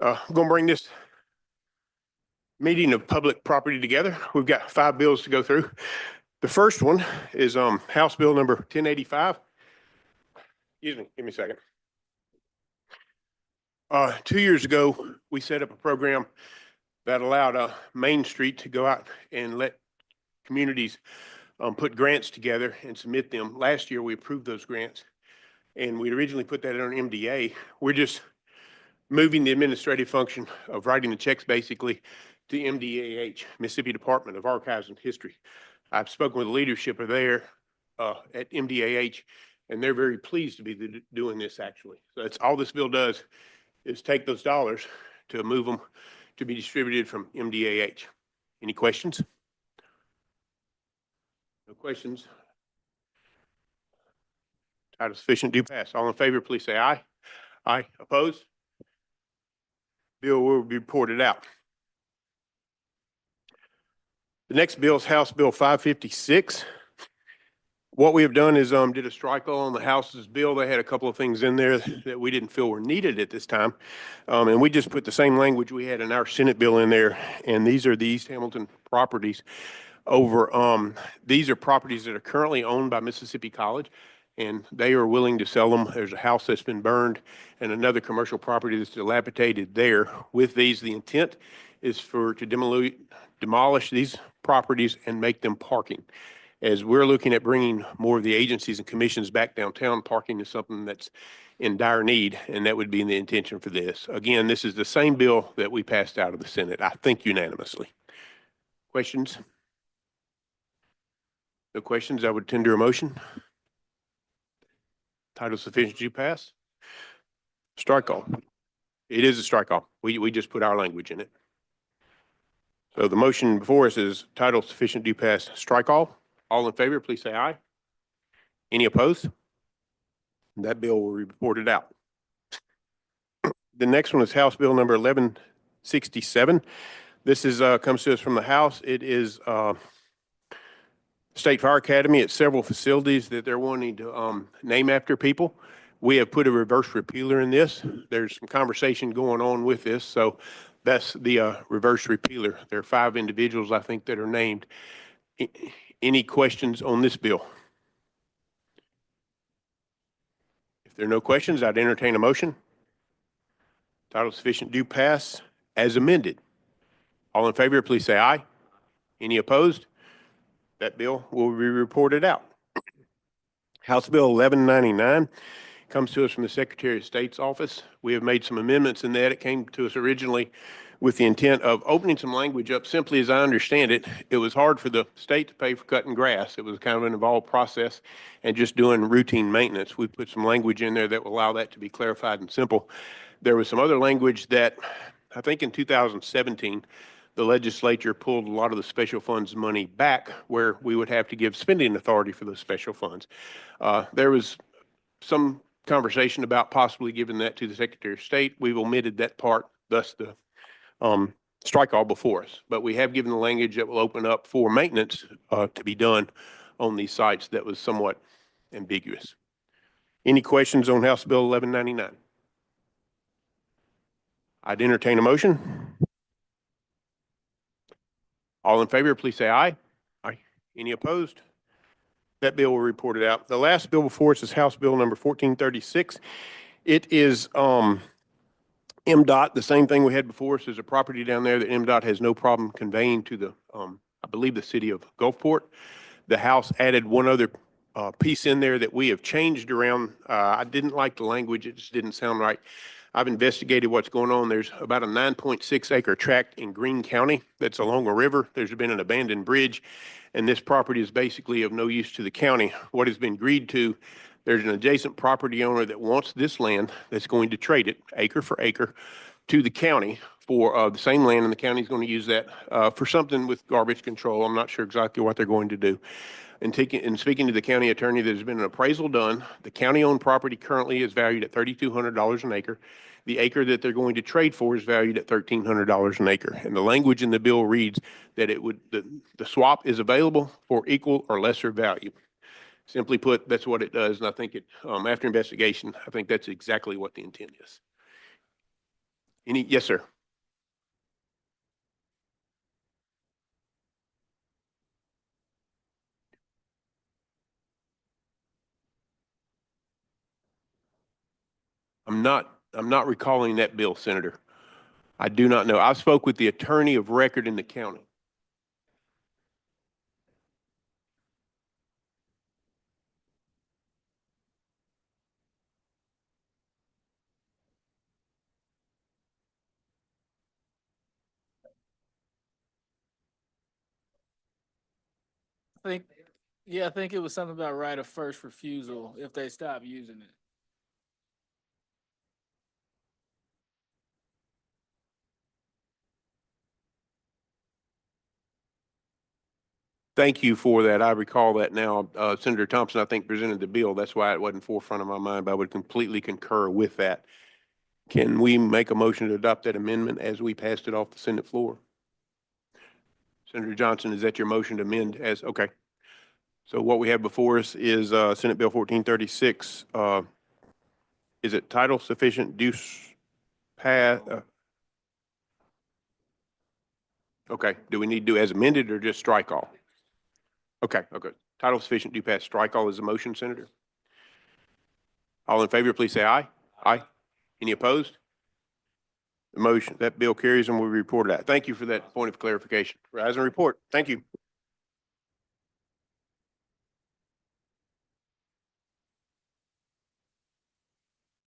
I'm going to bring this meeting of public property together. We've got 5 bills to go through. The first one is House Bill number 1085. Excuse me, give me a second. 2 years ago, we set up a program that allowed Main Street to go out and let communities put grants together and submit them. Last year, we approved those grants, and we originally put that on MDA. We're just moving the administrative function of writing the checks basically to MDAH, Mississippi Department of Archives and History. I've spoken with the leadership of there at MDAH, and they're very pleased to be doing this actually. So that's all this bill does is take those dollars to move them to be distributed from MDAH. Any questions? No questions. Title sufficient, do pass. All in favor, please say aye. Aye. Opposed? Bill will be reported out. The next bill is House Bill 556. What we have done is did a strike on the House's bill. They had a couple of things in there that we didn't feel were needed at this time. And we just put the same language we had in our Senate bill in there. And these are the East Hamilton properties over, these are properties that are currently owned by Mississippi College, and they are willing to sell them. There's a house that's been burned and another commercial property that's dilapidated there. With these, the intent is to demolish these properties and make them parking. As we're looking at bringing more of the agencies and commissions back downtown, parking is something that's in dire need, and that would be the intention for this. Again, this is the same bill that we passed out of the Senate, I think unanimously. Questions? No questions, I would tender a motion. Title sufficient to pass. Strike all. It is a strike all. We just put our language in it. So the motion before us is title sufficient to pass strike all. All in favor, please say aye. Any opposed? That bill will be reported out. The next one is House Bill number 1167. This is comes to us from the House. It is State Fire Academy at several facilities that they're wanting to name after people. We have put a reverse repealer in this. There's some conversation going on with this, so that's the reverse repealer. There are 5 individuals, I think, that are named. Any questions on this bill? If there are no questions, I'd entertain a motion. Title sufficient do pass as amended. All in favor, please say aye. Any opposed? That bill will be reported out. House Bill 1199 comes to us from the Secretary of State's office. We have made some amendments in that. It came to us originally with the intent of opening some language up. Simply as I understand it, it was hard for the state to pay for cutting grass. It was kind of an involved process and just doing routine maintenance. We put some language in there that will allow that to be clarified and simple. There was some other language that I think in 2017, the legislature pulled a lot of the special funds money back where we would have to give spending authority for those special funds. There was some conversation about possibly giving that to the Secretary of State. We've omitted that part, thus the strike all before us. But we have given the language that will open up for maintenance to be done on these sites that was somewhat ambiguous. Any questions on House Bill 1199? I'd entertain a motion. All in favor, please say aye. Aye. Any opposed? That bill will be reported out. The last bill before us is House Bill number 1436. It is MDOT. The same thing we had before us is a property down there that MDOT has no problem conveying to the, I believe, the city of Gulfport. The House added one other piece in there that we have changed around. I didn't like the language. It just didn't sound right. I've investigated what's going on. There's about a 9.6 acre tract in Greene County that's along a river. There's been an abandoned bridge, and this property is basically of no use to the county. What has been agreed to, there's an adjacent property owner that wants this land that's going to trade it acre for acre to the county for the same land, and the county is going to use that for something with garbage control. I'm not sure exactly what they're going to do. And speaking to the county attorney, there's been an appraisal done. The county-owned property currently is valued at $3,200 an acre. The acre that they're going to trade for is valued at $1,300 an acre. And the language in the bill reads that the swap is available for equal or lesser value. Simply put, that's what it does. And I think after investigation, I think that's exactly what the intent is. Yes, sir. I'm not recalling that bill, Senator. I do not know. I spoke with the attorney of record in the county. I think, yeah, I think it was something about right of first refusal if they stop using it. Thank you for that. I recall that now. Senator Thompson, I think, presented the bill. That's why it wasn't forefront of my mind, but I would completely concur with that. Can we make a motion to adopt that amendment as we passed it off the Senate floor? Senator Johnson, is that your motion to amend as, okay. So what we have before us is Senate Bill 1436. Is it title sufficient use path? Okay, do we need to do as amended or just strike all? Okay, okay. Title sufficient due pass strike all is the motion, Senator. All in favor, please say aye. Aye. Any opposed? The motion, that bill carries and will be reported out. Thank you for that point of clarification. Rise and report. Thank you.